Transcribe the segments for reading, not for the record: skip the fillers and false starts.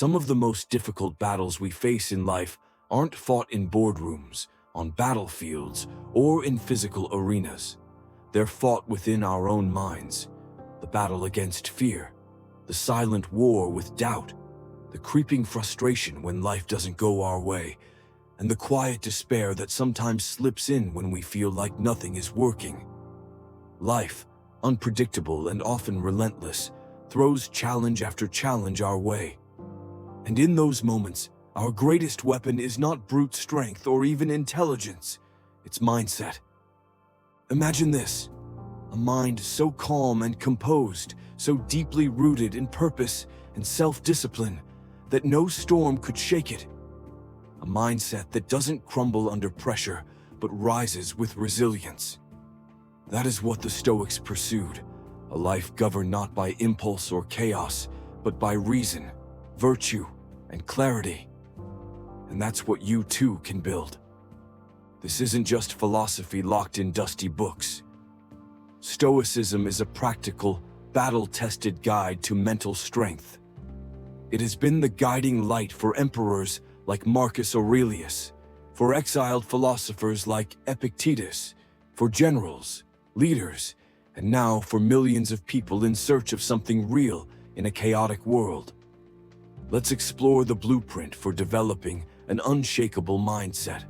Some of the most difficult battles we face in life aren't fought in boardrooms, on battlefields, or in physical arenas. They're fought within our own minds. The battle against fear, the silent war with doubt, the creeping frustration when life doesn't go our way, and the quiet despair that sometimes slips in when we feel like nothing is working. Life, unpredictable and often relentless, throws challenge after challenge our way. And in those moments, our greatest weapon is not brute strength or even intelligence, it's mindset. Imagine this, a mind so calm and composed, so deeply rooted in purpose and self-discipline that no storm could shake it. A mindset that doesn't crumble under pressure, but rises with resilience. That is what the Stoics pursued, a life governed not by impulse or chaos, but by reason, virtue, and clarity. And that's what you too can build. This isn't just philosophy locked in dusty books. Stoicism is a practical, battle-tested guide to mental strength. It has been the guiding light for emperors like Marcus Aurelius, for exiled philosophers like Epictetus, for generals, leaders, and now for millions of people in search of something real in a chaotic world. Let's explore the blueprint for developing an unshakable mindset,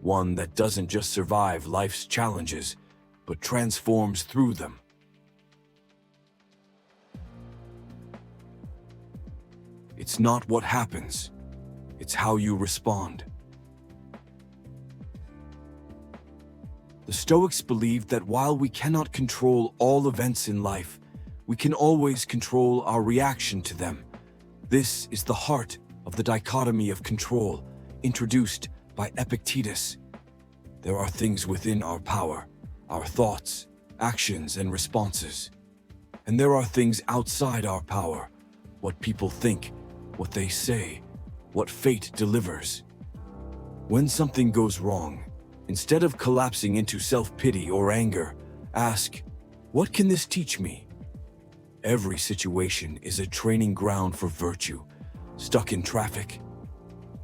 one that doesn't just survive life's challenges, but transforms through them. It's not what happens, it's how you respond. The Stoics believed that while we cannot control all events in life, we can always control our reaction to them. This is the heart of the dichotomy of control, introduced by Epictetus. There are things within our power, our thoughts, actions, and responses. And there are things outside our power, what people think, what they say, what fate delivers. When something goes wrong, instead of collapsing into self-pity or anger, ask, what can this teach me? Every situation is a training ground for virtue. Stuck in traffic?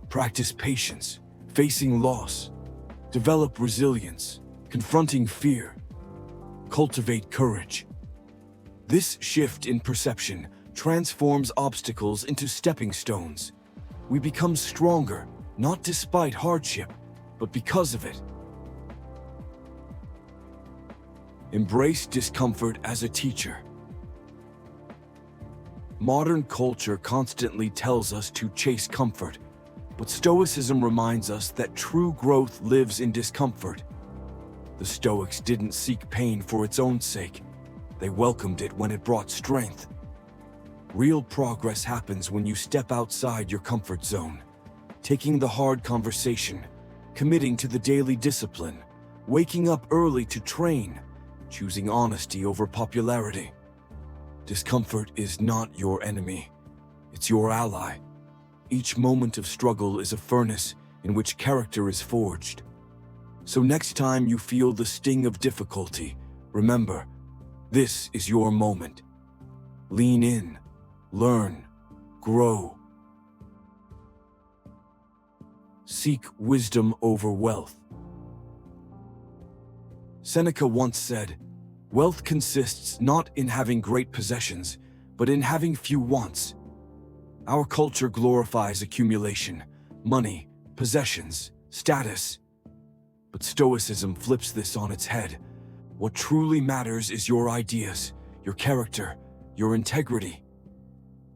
Practice patience, facing loss. Develop resilience, confronting fear. Cultivate courage. This shift in perception transforms obstacles into stepping stones. We become stronger, not despite hardship, but because of it. Embrace discomfort as a teacher. Modern culture constantly tells us to chase comfort, but Stoicism reminds us that true growth lives in discomfort. The Stoics didn't seek pain for its own sake. They welcomed it when it brought strength. Real progress happens when you step outside your comfort zone, taking the hard conversation, committing to the daily discipline, waking up early to train, choosing honesty over popularity. Discomfort is not your enemy, it's your ally. Each moment of struggle is a furnace in which character is forged. So next time you feel the sting of difficulty, remember, this is your moment. Lean in, learn, grow. Seek wisdom over wealth. Seneca once said, wealth consists not in having great possessions, but in having few wants. Our culture glorifies accumulation, money, possessions, status. But Stoicism flips this on its head. What truly matters is your ideas, your character, your integrity.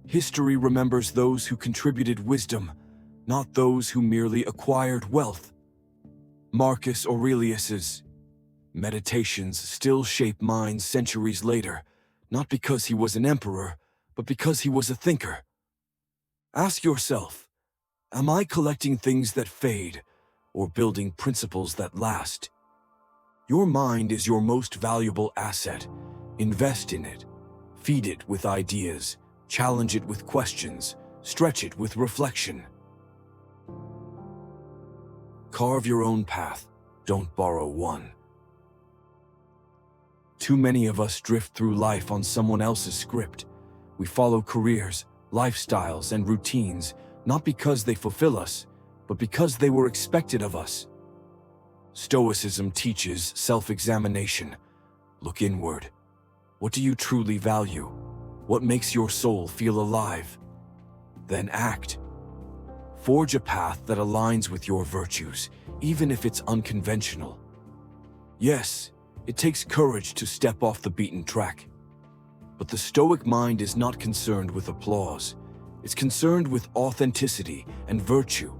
History remembers those who contributed wisdom, not those who merely acquired wealth. Marcus Aurelius's meditations still shape minds centuries later, not because he was an emperor, but because he was a thinker. Ask yourself, am I collecting things that fade, or building principles that last? Your mind is your most valuable asset. Invest in it. Feed it with ideas. Challenge it with questions. Stretch it with reflection. Carve your own path. Don't borrow one. Too many of us drift through life on someone else's script. We follow careers, lifestyles, and routines, not because they fulfill us, but because they were expected of us. Stoicism teaches self-examination. Look inward. What do you truly value? What makes your soul feel alive? Then act. Forge a path that aligns with your virtues, even if it's unconventional. Yes, it takes courage to step off the beaten track. But the Stoic mind is not concerned with applause. It's concerned with authenticity and virtue.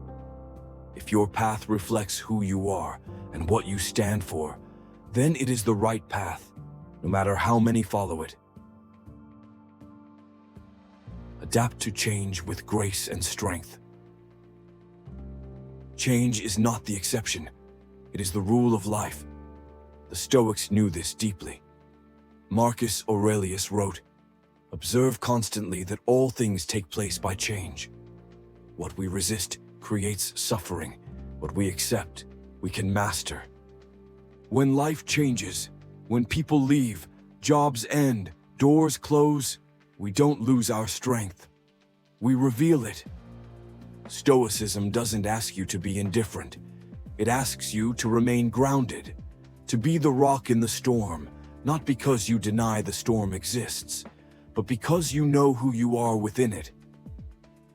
If your path reflects who you are and what you stand for, then it is the right path, no matter how many follow it. Adapt to change with grace and strength. Change is not the exception. It is the rule of life. The Stoics knew this deeply. Marcus Aurelius wrote, "Observe constantly that all things take place by change. What we resist creates suffering. What we accept, we can master." When life changes, when people leave, jobs end, doors close, we don't lose our strength. We reveal it. Stoicism doesn't ask you to be indifferent. It asks you to remain grounded, to be the rock in the storm, not because you deny the storm exists, but because you know who you are within it.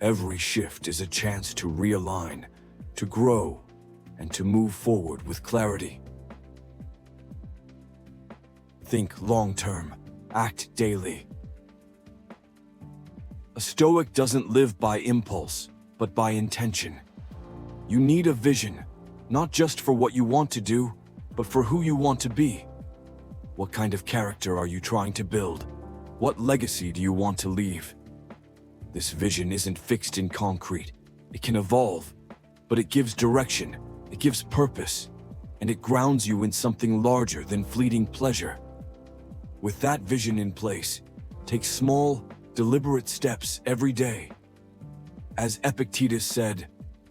Every shift is a chance to realign, to grow, and to move forward with clarity. Think long-term, act daily. A Stoic doesn't live by impulse, but by intention. You need a vision, not just for what you want to do, but for who you want to be. What kind of character are you trying to build? What legacy do you want to leave? This vision isn't fixed in concrete. It can evolve, but it gives direction, it gives purpose, and it grounds you in something larger than fleeting pleasure. With that vision in place, take small, deliberate steps every day. As Epictetus said,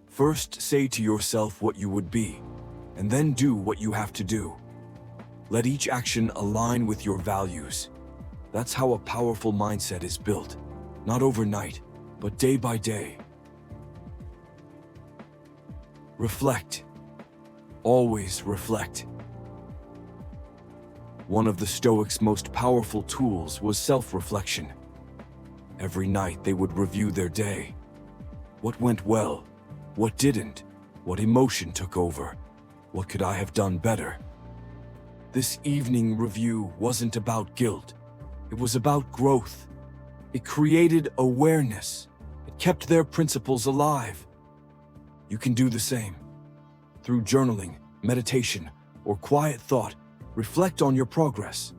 first say to yourself what you would be, and then do what you have to do. Let each action align with your values. That's how a powerful mindset is built, not overnight, but day by day. Reflect. Always reflect. One of the Stoics' most powerful tools was self-reflection. Every night they would review their day. What went well? What didn't? What emotion took over? What could I have done better? This evening review wasn't about guilt. It was about growth. It created awareness. It kept their principles alive. You can do the same. Through journaling, meditation, or quiet thought, reflect on your progress.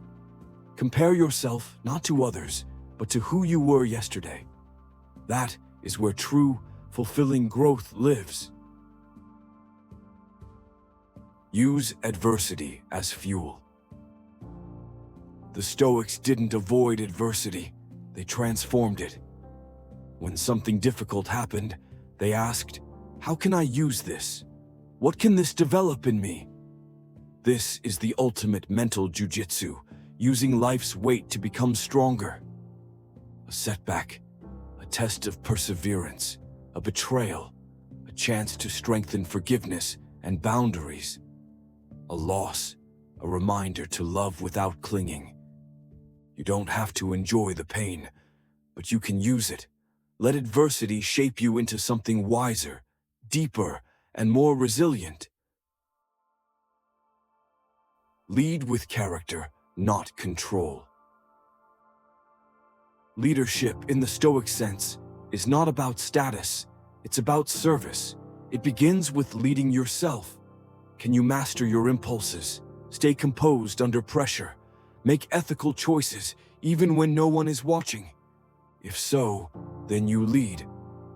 Compare yourself not to others, but to who you were yesterday. That is where true, fulfilling growth lives. Use adversity as fuel. The Stoics didn't avoid adversity, they transformed it. When something difficult happened, they asked, "How can I use this? What can this develop in me?" This is the ultimate mental jujitsu, using life's weight to become stronger. A setback, a test of perseverance, a betrayal, a chance to strengthen forgiveness and boundaries. A loss, a reminder to love without clinging. You don't have to enjoy the pain, but you can use it. Let adversity shape you into something wiser, deeper, and more resilient. Lead with character, not control. Leadership in the Stoic sense is not about status, it's about service. It begins with leading yourself. Can you master your impulses? Stay composed under pressure? Make ethical choices even when no one is watching? If so, then you lead,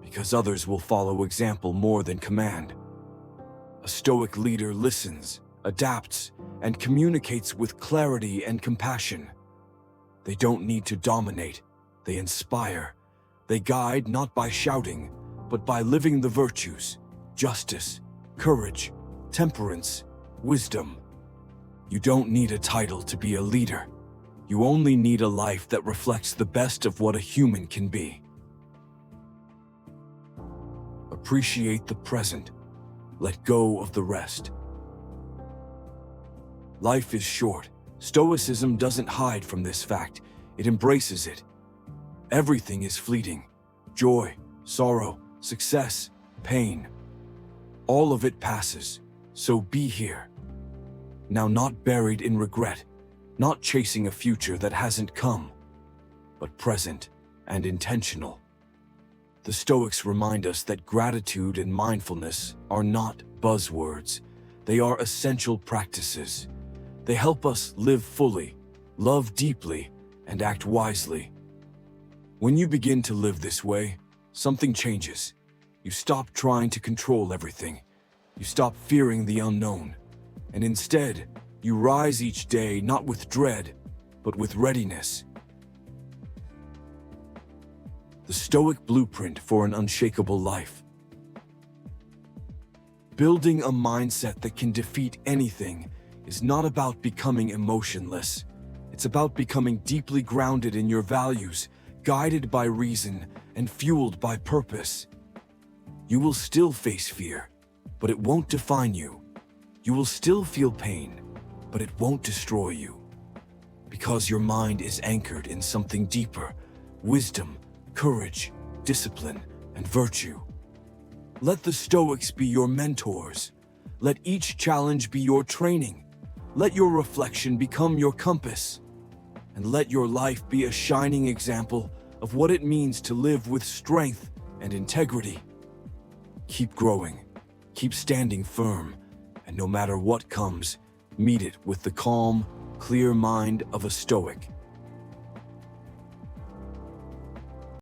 because others will follow example more than command. A Stoic leader listens, adapts, and communicates with clarity and compassion. They don't need to dominate, they inspire. They guide not by shouting, but by living the virtues: justice, courage, temperance, wisdom. You don't need a title to be a leader. You only need a life that reflects the best of what a human can be. Appreciate the present. Let go of the rest. Life is short. Stoicism doesn't hide from this fact. It embraces it. Everything is fleeting. Joy, sorrow, success, pain. All of it passes. So be here. Now, not buried in regret, not chasing a future that hasn't come, but present and intentional. The Stoics remind us that gratitude and mindfulness are not buzzwords. They are essential practices. They help us live fully, love deeply, and act wisely. When you begin to live this way, something changes. You stop trying to control everything. You stop fearing the unknown. And instead, you rise each day not with dread, but with readiness. The Stoic blueprint for an unshakable life. Building a mindset that can defeat anything is not about becoming emotionless. It's about becoming deeply grounded in your values, guided by reason and fueled by purpose. You will still face fear, but it won't define you. You will still feel pain, but it won't destroy you. Because your mind is anchored in something deeper: wisdom, courage, discipline, and virtue. Let the Stoics be your mentors. Let each challenge be your training. Let your reflection become your compass. And let your life be a shining example of what it means to live with strength and integrity. Keep growing, keep standing firm, and no matter what comes, meet it with the calm, clear mind of a Stoic.